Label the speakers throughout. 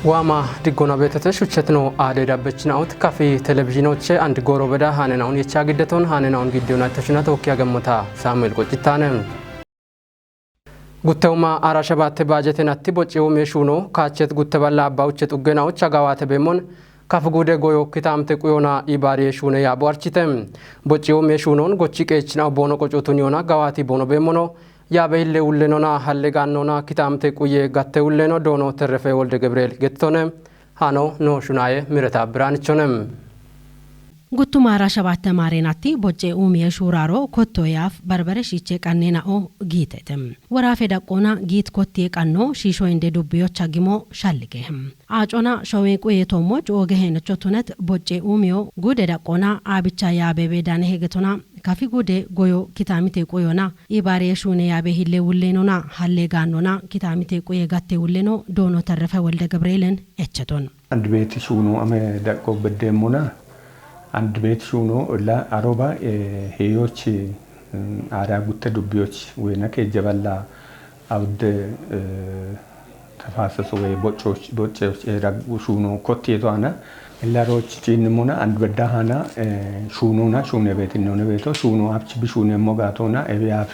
Speaker 1: ዋማ ዲጎና ቤተተሽ ውቸትኖ አደዳበችናውት ካፌ ቴሌቪዥኖች አንድ ጎሮበዳ ሃነናውን የቻግደቶን ሃነናውን ቪዲዮና ተሽና ተወኪያ ገሞታ ሳሙኤል ቆጭታነ ጉተውማ አራሸባተ ባጀተናቲ ቦጪው ሜሹኖ ካቸት ጉተባላ አባውቸት ኡገናዎች አጋዋተ በመን ካፍጉደ ጎዮ ክታምተ ቁዮና ኢባሪ ሹነ ያቧርቺተም ቦጪው ሜሹኖን ጎቺ ቀችናው ቦኖ ቆጮቱን ዮና ጋዋቲ ቦኖ በመኖ ያበይለ ውለኖና ሐለጋኖና ክታምተ ቁየ ጋተ ውለኖ ዶኖ ተረፈ ወልደ ገብርኤል ገጥቶነ ሃኖ ኖ ሹናየ ምረታ ብራንቾነም
Speaker 2: ጉቱማራ ሸባተ ማሬናቲ ቦጬ ኡም የሹራሮ ኮቶ ያፍ በርበረ ሺቼ ቀኔናኦ ጊተተም ወራፌ ዳቆና ጊት ኮቴ ቀኖ ሺሾ እንደ ዱብዮች አግሞ ሻልገህም አጮና ሾዌ ቁየቶሞች ወገሄነቾቱነት ቦጬ ኡምዮ ጉደ ዳቆና አብቻ ያበበ ዳነ ሄገቶና ካፊ ጉደ ጎዮ ኪታሚቴ ቆዮና ኢባሬ ሹኔ ያበ ሂሌ ውሌኖና ሐሌጋኖና ኪታሚቴ ቆየ ጋቴ ውሌኖ ዶኖ ተረፈ ወልደ ገብርኤልን እቸቶን
Speaker 3: አንድ ቤት ሹኑ አመ ዳቆ በደሞና አንድ ቤት ሹኖ ላ አሮባ ሄዮች አራጉተ ዱብዮች ወይና ከጀባላ አውደ ተፋሰሱ ወይ ቦጮች ራጉ ሹኖ ኮቴቷና ለሮች ጪንሙና አንድ በዳሃና ሹኖና ሹኔ ቤት ነው ቤቶ ሹኖ አብች ቢሹኔ ሞጋቶና ኤቢያፍ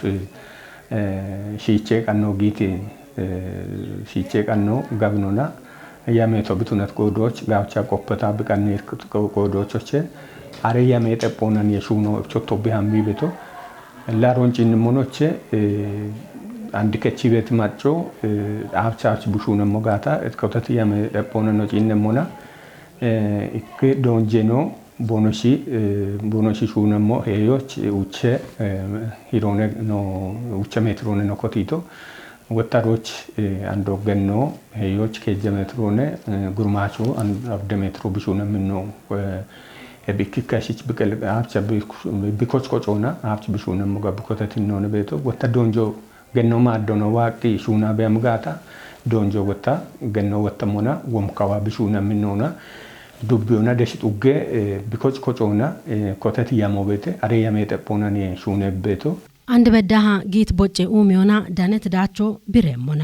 Speaker 3: ሺቼ ቀኖ ጊቲ ሺቼ ቀኖ ጋብኖና ያሜቶ ብቱነት ቆዶች ጋውቻ ቆපታ በቀን ቆዶቾች አሬያ ሜጠፖናን የሹኖ እቾቶ ቢሃምቢ ቤቶ ላሮንጪን ሞኖች አንድ ከቺ ቤት ማጮ አብቻች ቡሹነ ሞጋታ እስከተት ያሜጠፖና ነው ጪን ሞና ኢክ ዶንጄኖ ቦኖሺ ሹነሞ ሄዮች ውቸ ሂሮነ ነው ውቸ ሜትሮነ ነው ኮቲቶ ወጣሮች አንድ ወገን ነው ሄዮች ከጀሜትሮነ ጉርማቹ አንድ ሜትሮ ቢሹነ ምን ነው ቢክካሽች በቀል አብቻ ቢኮች ቆጮና አብቻ ቢሹነ ሞጋ ቢኮተት ነው ቤቶ ወጣ ዶንጆ ገኖ ማዶኖ ዋቂ ሹና በምጋታ ዶንጆ ወጣ ገኖ ወጣሞና ወምካዋ ቢሹነ ምን ነውና ዱብዮና ደሽት ኡገ ቢኮች ቆጮና ኮተት ያሞቤተ አሬያ ሜጠፖና ነ ሹነ ቤቶ
Speaker 2: አንድ በዳሃ ጊት ቦጬ ኡሚዮና ዳነት ዳቾ ቢሬሞና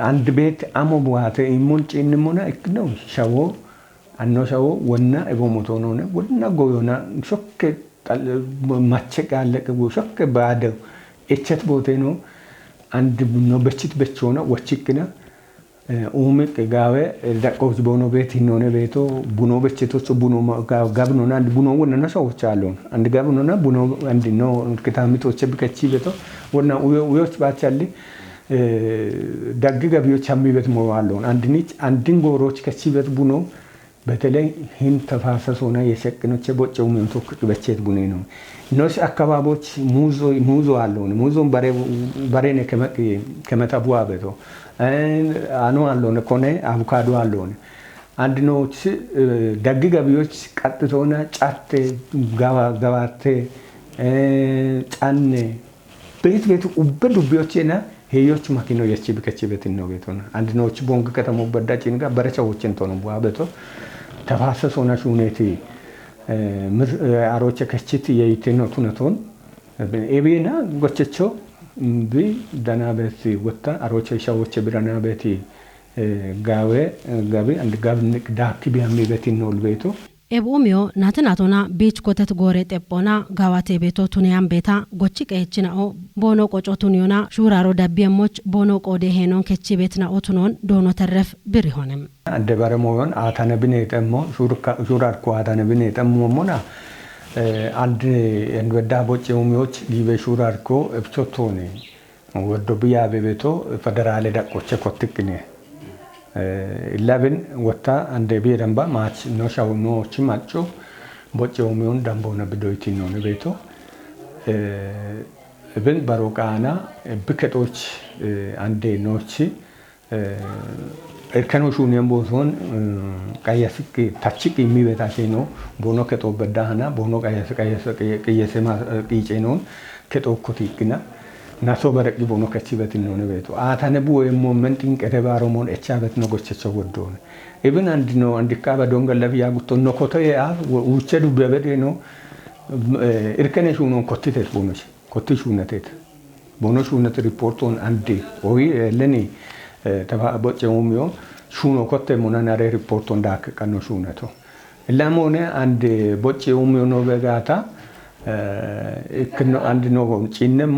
Speaker 3: አንድ ቤት አሞቧተ ኢሙንጭ እንሞና እክነው ሻዎ አኖ ሻዎ ወና እቦሞቶ ነው ወና ጎዮና ሾከ ማቸቅ አለቀ ሾከ ባደው እቸት ቦቴ ነው አንድ ነው በችት በቾና ወችክና ኡምቅ ጋዌ ዳቆች ቦኖ ቤት ይኖነ ቤቶ ቡኖ በችቶች ቡኖ ጋብኖና አንድ ቡኖ ወነና ሰዎች አሉን አንድ ጋብኖና ቡኖ አንድ ነው ከታሚቶች በከቺ ቤቶ ወና ውዮች ባቻሊ ዳግ ጋቢዮች አሚ ቤት ሞ አሉን አንድ ኒች አንድን ጎሮች ከቺ ቤት ቡኖ በተለይ ሂን ተፋሰሶና የሸቅኖች ቦጨው ምን ተወክ በቸት ቡኔ ነው ኖስ አካባቢዎች ሙዞ አሉን ሙዞን ባሬኔ ከመታቡዋ ቤቶ አኑ አሎነ ኮኔ አቮካዶ አሎነ አንድ ኖች ደግ ገቢዎች ቀጥቶና ጫቴ ጋባቴ ጫኔ ቤት ኡበዱቢዎችና ሄዮች ማኪኖ የቺ በከቺ ቤት ነው ቤቶና አንድ ኖች ቦንግ ከተሞ በዳጭን ጋር በረቻዎችን ተሆነ ቡአ ቤቶ ተፋሰሶና ሹኔቲ አሮቸ ከቺት የይቴኖ ቱነቶን ኤቤና ጎቸቾ ቢ ዳናቤት ወጣ አሮቸ ሻዎቸ ብራናቤት ጋዌ ጋቢ አንድ ጋብንቅ ዳኪ ቢያሚ ቤት ነው ቤቶ
Speaker 2: ኤቡሚዮ ናተናቶና ቢች ኮተት ጎሬ ጤጶና ጋዋቴ ቤቶ ቱኒያም ቤታ ጎቺ ቀይችናኦ ቦኖ ቆጮቱኒዮና ሹራሮ ዳቢየሞች ቦኖ ቆዴ ሄኖን ከቺ ቤትና ኦቱኖን ዶኖ ተረፍ ብሪሆንም
Speaker 3: አንደ ባረሞን አታነብኔ ጠሞ ሹራርኮ አታነብኔ ጠሞሞና አንድ እንወዳ ቦጬውሚዎች ሊበ ሹራርኮ እብቾቶኔ ወዶ ቢያ ቤቤቶ ፌደራል ዳቆቸ ኮትክኔ ኢላብን ወጣ አንደ ቢረምባ ማች ነው ሻው ኖች ማጮ ቦጬውሚውን ዳምቦና ብዶይቲ ነው ቤቶ ብን ባሮቃና ብከጦች አንደ ኖች እርከኖሹን የምቦቶን ቀያስቅ ታችቅ የሚበታሽ ነው ቦኖ ከጦ በዳህና ቦኖ ቀያስቅ ቀየሰማ ቂጬ ነው ከጦ ኮቲክና ናሶ በረቅ ቦኖ ከቺበት ነው ቤቶ አታነቡ ወይሞ መንጥን ቀደባሮሞን እቻበት ነው ጎቸቸው ወዶን ኢብን አንድ ነው አንድ ካባ ዶንገለፍ ያጉቶ ነው ኮቶ ያ ውቸዱ በበደ ነው እርከነሹ ነው ኮቲቴት ቦኖሽ ኮቲሹነቴት ቦኖሹነት ሪፖርቶን አንድ ወይ ለኔ ተባቦጨውሚዮ ሹኖ ኮቴ ሙናናሬ ሪፖርት እንዳክ ቀኖ ሹነቶ ለሞነ አንድ ቦቼ ኡሚዮኖ በጋታ እክኖ አንድ ነው ጪነሞ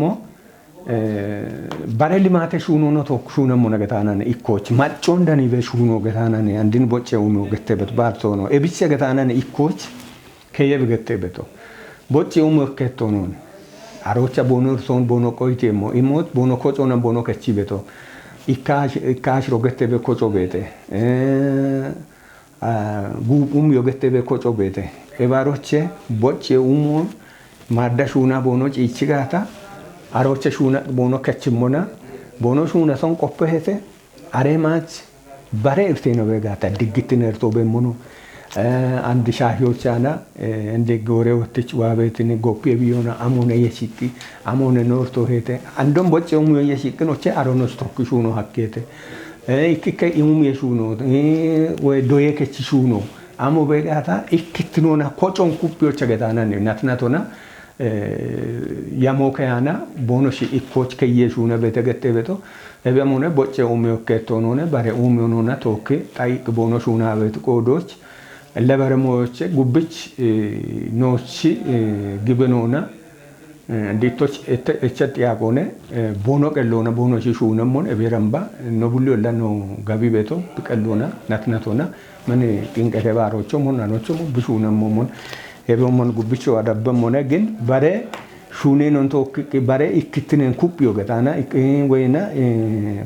Speaker 3: ባሬ ሊማቴ ሹኖ ነው ቶክ ሹኖ ሞ ነገታናን ኢኮች ማጮ እንደኒ በሹኖ ገታናን አንድን ቦቼ ኡሚዮ ገተበት ባርቶ ነው ኤቢቸ ገታናን ኢኮች ከየብ ገተበቶ ቦቼ ኡሚዮ ከቶ ነው አሮቻ ቦኖ ሶን ቦኖ ቆይቴሞ ኢሞት ቦኖ ኮጾና ቦኖ ከቺበቶ ኢካሽ ሮገተበ ኮጾ ቤቴ ኡሚዮ ገተበ ኮጾ ቤቴ ኤባሮቼ ቦቼ ኡሚዮ ማዳሹና ቦኖ ጪቺጋታ አሮቼ ሹና ቦኖ ከችሞና ቦኖ ሹና ሶን ቆፈሄተ አሬማች ባሬ እርቴ ነው በጋታ ድግት ነርቶ በሞኖ አንድ ሻሂዎቻና እንደ ጎሬዎትች ዋቤትን ጎፒ ቢዮና አሞነ የሲቂ አሞነ ኖርቶ ሄተ አንዶም ቦቼ ኡሚዮ የሲቂ ኖቼ አሮኖስ ቶክሹ ነው ሀኬተ ኢክከ ኡሚዮ ሹኖ ወይ ዶዬ ከቺ ሹኖ አሞ በጋታ ኢክትኖና ኮጮን ኩፒዎች ገታና ናትናቶና ያሞከያና ቦኖሽ ኢኮች ከየሹነ በተገተበቶ እበሞነ ቦቼ ኡሚዮ ከቶኖነ ባሬ ኡሚዮ ኖና ቶክ ጣይቅ ቦኖሹና በት ቆዶች ለበረሞች ጉብች ኖች ግብኖና እንዲቶች እቸት ያቆነ ቦኖ ቀሎና ቦኖ ሹነሞን እበረምባ ኖቡሎ ለኖ ጋቢ ቤቶ በቀሎና ናትናቶና ምን ጥንቀተ ባሮቾ ሞናኖቾ ብሹነሞን ኤበሞን ጉብቾ አዳበሞነ ግን ባሬ ሹኔኖን ቶክ ባሬ ኢክትነን ኩፒዮ ገታና ወይና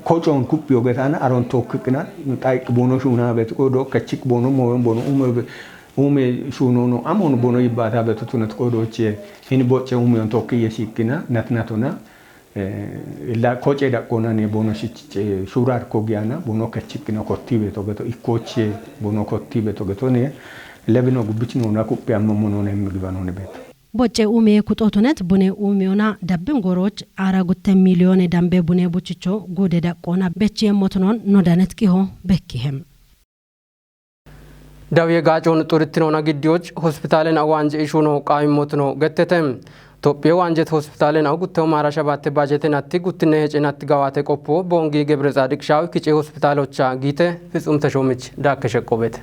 Speaker 3: ኮጮን ኩፒዮ ገታና አሮን ቶክቅና ጣይቅ ቦኖ ሹና በትቆዶ ከቺክ ቦኖ ሞን ቦኖ ኡሜ ሹኖ ነው አሞን ቦኖ ይባታ በትቱነት ቆዶች ኢን ቦቼ ኡሜን ቶክ የሲክና ናትናቶና ላ ኮጬ ዳቆና ነ ቦኖ ሲጭ ሹራር ኮጊያና ቦኖ ከቺክና ኮቲ ቤቶ ገቶ ኢኮች ቦኖ ኮቲ ቤቶ ገቶ ነ ለብኖ ጉብች ነውና ኩፒ አመሞኖ ነው የሚግባኖ ነው ቤት
Speaker 2: ቦቼ ኡሜ ኩጦቱነት ቡኔ ኡሚዮና ዳብን ጎሮች አራጉተ ሚሊዮን ዳምቤ ቡኔ ቡችቾ ጉደ ዳቆና በቼ ሞትኖን ኖዳነት ቂሆ በኪህም
Speaker 1: ዳውየ ጋጮን ጡርትኖና ግዲዎች ሆስፒታልን አዋንጀ ኢሹኖ ቃይ ሞትኖ ገተተም ቶፒዮ ዋንጀት ሆስፒታልን አውጉተው ማራሻባተ ባጀትን አቲ ጉትነ ሄጭናት ጋዋተ ቆፖ ቦንጊ ገብረ ጻድቅ ሻው ኪጬ ሆስፒታሎቻ ጊተ ፍጹም ተሾምች ዳከሸቆበት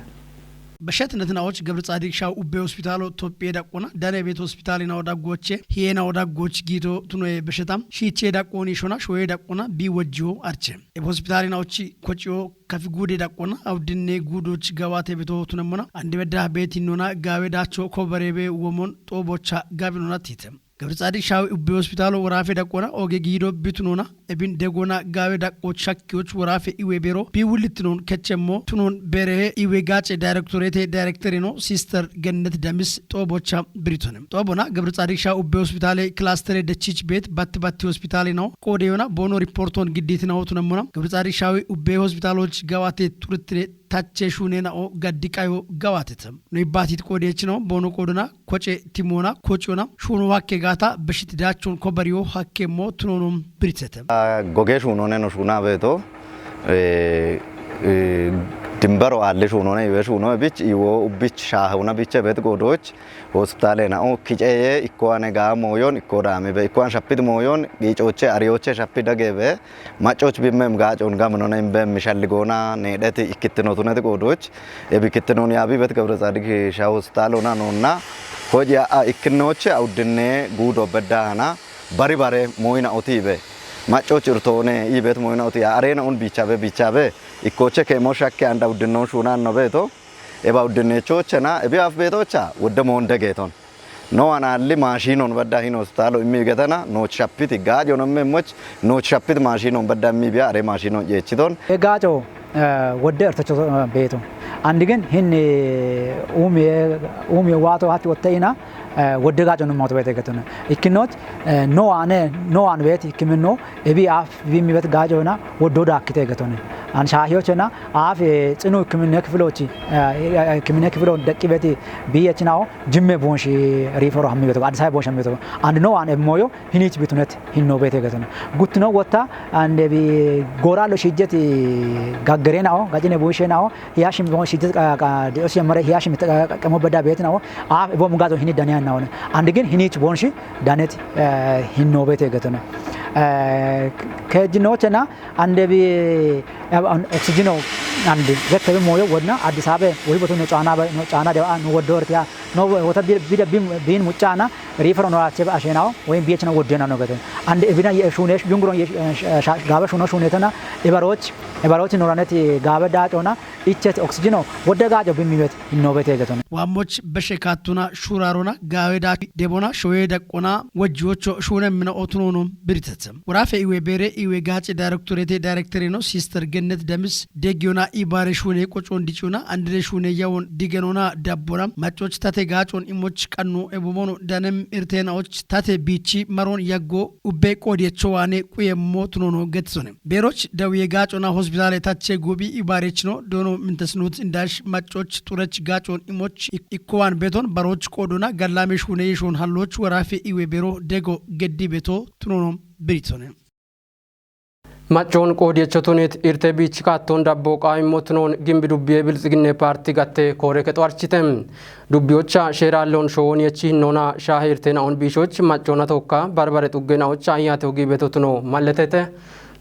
Speaker 4: በሸት ነትናዎች ገብረ ጻድቅ ሻው ኡቤ ሆስፒታሎ ቶፒ ዳቆና ዳኔ ቤት ሆስፒታልና ወዳጎቼ ሂየና ወዳጎች ጊቶ ቱኖዬ በሸታም ሺቼ ዳቆኒ ሾና ሾዬ ዳቆና ቢወጂዮ አርቼ ሆስፒታሊናዎች ኮጪዮ ከፊጉዴ ዳቆና አውድኔ ጉዶች ገዋቴ ቤቶ ቱነሞና አንድ በዳ ቤት ይኖና ጋዌ ዳቾ ኮበሬቤ ወሞን ጦቦቻ ጋቢኖና ቲተም ገብረ ጻድቅ ሻው ኡቤ ሆስፒታሎ ወራፌ ዳቆና ኦጌ ጊዶ ቢቱኖና እቢን ደጎና ጋዌ ዳቆች ሻኪዎች ወራፌ ኢዌ ቤሮ ቢውልትኖን ከቸሞ ቱኖን ቤሬ ኢዌ ጋጭ ዳይሬክቶሬት ዳይሬክተሪኖ ሲስተር ገነት ደምስ ጦቦቻ ብሪቶንም ጦቦና ገብረ ጻድቅ ሻው ኡቤ ሆስፒታሌ ክላስተር ደቺች ቤት ባትባቲ ሆስፒታሌ ነው ኮዴዮና ቦኖ ሪፖርቶን ግዴት ነው ቱነሞና ገብረ ጻድቅ ሻው ኡቤ ሆስፒታሎች ገዋቴ ቱርትሬ ታቼ ሹኔና ኦ ጋዲቃዮ ገዋቴተም ነው ይባቲት ኮዴች ነው ቦኖ ኮዶና ኮጬ ቲሞና ኮጮና ሹኖ ዋኬ ጋታ በሽት ዳቾን ኮበሪዮ ሀኬሞ ቱኖኖም ብሪተተም
Speaker 5: ጎጌ ሹኖኔ ነው ሹና ቤቶ ድንበሮ አለ ሹኖኔ ይወሹኖ ቢች ይወ ኡቢች ሻሁና ቢቸ ቤት ጎዶች ሆስፒታሌና ኦ ኪጬዬ ኢኮዋኔ ጋ ሞዮን ኢኮዳሜ በኢኮዋን ሸፒድ ሞዮን ጊጮቼ አሪዮቼ ሸፒድ ገበ ማጮች ቢመም ጋጮን ጋምኖና በሚሻልጎና ነደት ኢክትኖቱነት ጎዶች የቢክትኖን ያቢ ቤት ገብረ ጻድቅ ሻው ሆስፒታሎና ነውና ሆጂያ ኢክኖቼ አውድኔ ጉዶ በዳና ባሪ ባሬ ሞይና ኦቲቤ ማጮች እርቶኔ ይቤት ሞይና ኦቲ አሬና ኡን ቢቻቤ ኢኮቼ ከሞሻከ አንዳ ውድነው ሹናን ነው ቤቶ ኤባውድኔቾችና ኤቢአፍ ቤቶቻ ወደ ሞንደጌቶን ኖ አናሊ ማሺኖን በዳ ሂን ሆስፒታሎ የሚገተና ኖች ሻፒት ጋጆ ነው መሞች ኖች ሻፒት ማሺኖን በዳ የሚቢያ አሬ ማሺኖን የቺቶን
Speaker 6: ጋጆ ወደ እርተቾ ቤቶ አንድ ግን ሂን ኡሜ ዋቶ አት ወተይና ወደ ጋጆ ነው ሞቶ ቤት ገተና ኢክኖት ኖ አን ቤት ኢክምኖ ኤቢአፍ ቢሚበት ጋጆና ወዶ ዳክቴ ገተና አንሻሂዎችና አፍ ጽኑ ህክምና ክፍሎች ደቂ ቤት ቢየችናው ጅሜ ቦንሽ ሪፈሮ ሀሚ ቤት አዲስ አበባ ቦንሽ ሀሚ ቤት አንድ ነው አን ሞዮ ሂኒች ቢቱነት ሂኖ ቤት ገተና ጉት ነው ወታ አንደ ቢ ጎራሎ ሽጀት ጋገሬናው ጋጅኔ ቦንሽናው ያሽም ቦንሽ ሽጀት ዲኦስ የመረ ያሽም ተቀመ በዳ ቤት ነው አፍ ቦም ጋዞ ሂኒ ዳንያ ነው አንድ ግን ሂኒች ቦንሽ ዳነት ሂኖ ቤት ገተና ከጅኖችና አንደ ቢ ኦክሲጅኖ አንድ ገተበ ሞዮ ወድና አዲስ አበባ ወይ ቦቶ ነው ጫና ደዋ ነው ወዶርቲያ ነው ወታ ቢን ሙጫና ሪፈር ነው አቸ አሸናው ወይም ቢች ነው ወደና ነው ገተ አንድ እብና የሹኔሽ ጁንግሮ ጋበሽ ነው ሹኔተና ኤባሮች ኖራነት ጋበዳ ጮና ኢቸት ኦክሲጅኖ ወደጋጆ በሚበት ኢኖቬት የገተነ
Speaker 4: ዋሞች በሸካቱና ሹራሮና ጋበዳ ደቦና ሾዬ ደቆና ወጆቾ ሹነ ምን ኦትኖኖ ብሪተትም ወራፈ ኢዌ ቤሬ ኢዌ ጋጭ ዳይሬክተር ነው ሲስተር ገነት ደምስ ደጊዮና ኢባሬ ሹኔ ቆጮ እንዲጩና አንድሬ ሹኔ ያውን ዲገኖና ዳቦራ ማጮች ታቴ ጋጮን ኢሞች ቀኑ ኤቦሞኑ ደንም ኢርቴናዎች ታቴ ቢቺ መሮን ያጎ ኡቤ ቆዲቾ ዋኔ ቁየሞ ትኖኖ ገትሶነ ቤሮች ደውዬ ጋጮና ሆስፒታል ታቼ ጎቢ ኢባሬች ነው ዶኖ ምንተስኑት እንዳሽ ማጮች ጡረች ጋጮን ኢሞች ኢኮዋን ቤቶን ባሮች ቆዶና ጋላሜ ሹኔ ሹን ሀሎች ወራፌ ኢዌ ቤሮ ደጎ ገዲ ቤቶ ትኖኖ ብሪቶነ
Speaker 1: ማጮን ቆዲቾቱኔት ኢርቴ ቢች ካቶን ዳቦ ቃይሞትኖን ግምቢ ዱቤ ብልጽግኔ ፓርቲ ጋቴ ኮሬ ከጧርችተም ዱቢዮቻ ሼራሎን ሾን የቺኖና ሻሂርቴናውን ቢሾች ማጮና ተወካ ባርባሬ ጡገናዎች አያቴው ጊቤቶትኖ ማለተተ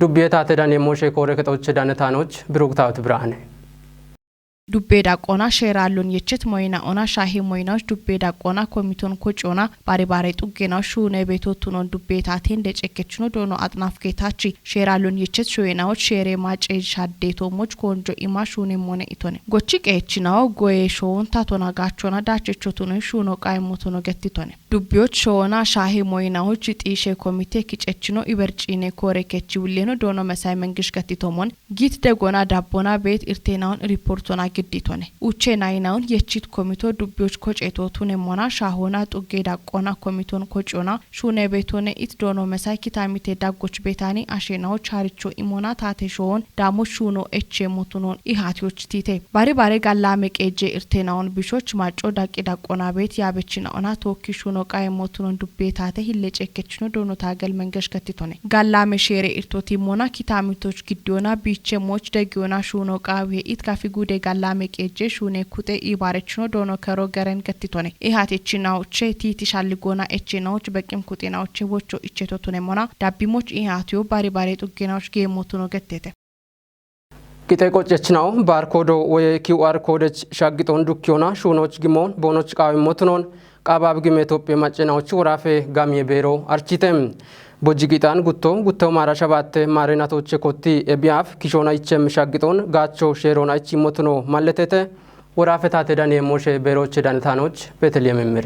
Speaker 1: ዱቢየታ ተዳን የሞሼ ኮሬ ከጦች ዳነታኖች ብሩክታውት ብርሃኔ
Speaker 7: ዱቤ ዳቆና ሼራሎን የቸት ሞይና ኦና ሻሂ ሞይናዎች ዱቤ ዳቆና ኮሚቶን ኮጮና ባሬ ጡጌናው ሹነ ቤቶቱኖን ዱቤ ታቴን ደጨከችኖ ዶኖ አጥናፍ ጌታቺ ሼራሎን የቸት ሾይናዎች ሼሬ ማጬ ሻዴቶሞች ኮንጆ ኢማ ሹነ ሞነ ኢቶነ ጎቺ ቀችናው ጎዬ ሾውን ታቶና ጋቾና ዳቸቾቱኖ ሹኖ ቃይሞቱኖ ገትቶነ ዱቢዮች ሾና ሻሂ ሞይናዎች ጢሼ ኮሚቴ ኪጨችኖ ኢበርጪኔ ኮሬ ከቺ ውሌኖ ዶኖ መሳይ መንግሽ ገትቶሞን ጊት ደጎና ዳቦና ቤት ኢርቴናውን ሪፖርቶና ግዲቶነ ኡቼ ናይናውን የቺት ኮሚቶ ዱቢዮች ኮጨቶቱን ሞና ሻሆና ጡጌ ዳቆና ኮሚቶን ኮጮና ሹነ ቤቶነ ኢት ዶኖ መሳይ ኪታሚቴ ዳጎች ቤታኒ አሼናው ቻሪቾ ኢሞና ታቴሾን ዳሞ ሹኖ ኤቼ ሞቱኖን ኢሃቲዎች ቲቴ ባሬ ጋላ መቄጄ ኢርቴናውን ቢሾች ማጮ ዳቂ ዳቆና ቤት ያበችና ኦና ቶኪ ሹኖ ቃይ ሞቱኖን ዱቤ ታቴ ሂለጨከችኖ ዶኖ ታገል መንገሽ ከቲቶነ ጋላ መሼሬ ኢርቶቲ ሞና ኪታሚቶች ግዲዮና ቢቼ ሞች ደጊዮና ሹኖ ቃዊ ኢት ካፊ ጉዴ ጋላ መቄጄ ሹኔ ኩቴ ኢባረችኖ ዶኖ ከሮ ገረን ገትቶነ ኢሃቴችናውቼ ቲቲሻልጎና ኤቼናዎች በቂም ኩቴናዎች ወቾ ኢቼቶቱነ ሞና ዳቢሞች ኢሃቲዮ ባሬ ጡጌናዎች ጌሞቱኖ ገተተ
Speaker 1: ቂጤ ቆጨችናው ባርኮዶ ወይ ኪውአር ኮደች ሻግጦን ዱኪዮና ሹኖች ግሞን ቦኖች ቃዊሞቱኖን ቃባብ ግሜ ኢትዮጵያ ማጨናዎች ወራፌ ጋሚዬ ቤሮ አርቺተም ቦጂጊጣን ጉቶ ማራሻባቴ ማሬናቶች ኮቲ ኤቢያፍ ኪሾና ይቸም ሻግጦን ጋቾ ሼሮና ይቺሞትኖ ማለተተ ወራፌ ታቴዳን የሞሼ ቤሮች ዳንታኖች ቤተልሔም ምሬ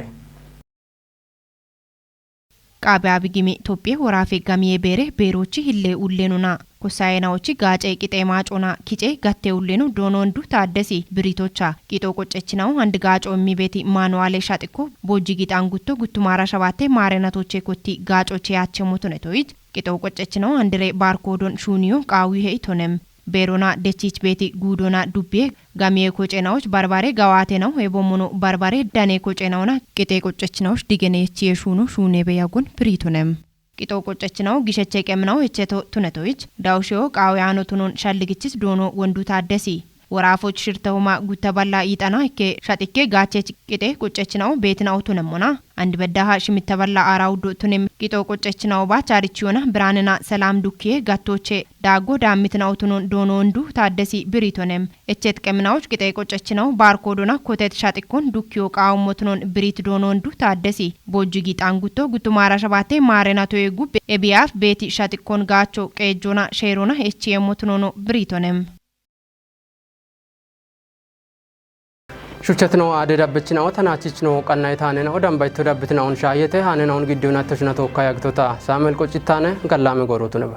Speaker 8: ቃባብ ግሜ ኢትዮጵያ ወራፌ ጋሚዬ ቤሬ ቤሮች ሂሌ ኡሌኑና ኮሳይናዎች ጋጬ ቂጤ ማጮና ኪጬ ጋቴ ኡሌኑ ዶኖንዱ ታደሲ ብሪቶቻ ቂጦ ቆጨችናው አንድ ጋጮ ሚቤቲ ማኑዋሌ ሻጥኮ ቦጂጊጣን ጉቶ ማራሻባቴ ማሬናቶቼ ኮቲ ጋጮቼ ያቸሙቱ ነቶይት ቂጦ ቆጨችናው አንድሬ ባርኮዶን ሹኒዮ ቃዊ ሄይቶነም ቤሮና ደቺች ቤቲ ጉዶና ዱቤ ጋሚዬ ኮጨናዎች ባርባሬ ጋዋቴ ነው የቦሙኖ ባርባሬ ዳኔ ኮጨናውና ቂጤ ቆጨችናዎች ዲገኔቺ የሹኑ ሹኔ በያጉን ብሪቶነም ቂጦ ቆጨችናው ጊሸቼ ቀምናው እቸቶ ቱነቶይች ዳውሽዮ ቃውያኖ ቱኑን ሻልግችስ ዶኖ ወንዱ ታደሲ ወራፎች ሽርተውማ ጉተባላ ይጣና እከ ሻጥኬ ጋቼች ቂጤ ቆጨችናው ቤትናው ቱነሞና አንድ በዳሃ ሽምተባላ አራውዶ ቱንም ቂጦ ቆጨችናው ባቻሪቺዮና ብራንና ሰላም ዱኬ ጋቶቼ ዳጎ ዳሚትናው ቱኑን ዶኖ ወንዱ ታደሲ ብሪቶነም እቸት ቀምናዎች ቂጤ ቆጨችናው ባርኮዶና ኮቴት ሻጥኮን ዱኪዮ ቃውሞቱን ብሪት ዶኖ ወንዱ ታደሲ ቦጂጊ ጣንጉቶ ጉቱማራሻባቴ ማሬናቶ የጉብ ኤቢያፍ ቤቲ ሻጥኮን ጋቾ ቀጆና ሼሮና ኤችኤሞቱኖ ብሪቶነም
Speaker 1: ሹቸት ነው አደዳበችናው ተናችች ነው ቀናይታነ ነው ዳምባይቶ ዳብትናውን ሻየተ ሃነናውን ግዲውና ተሽናቶ ካያግቶታ ሳሙኤል ቆጭታነ ገላሜ ጎሮቱ ነባ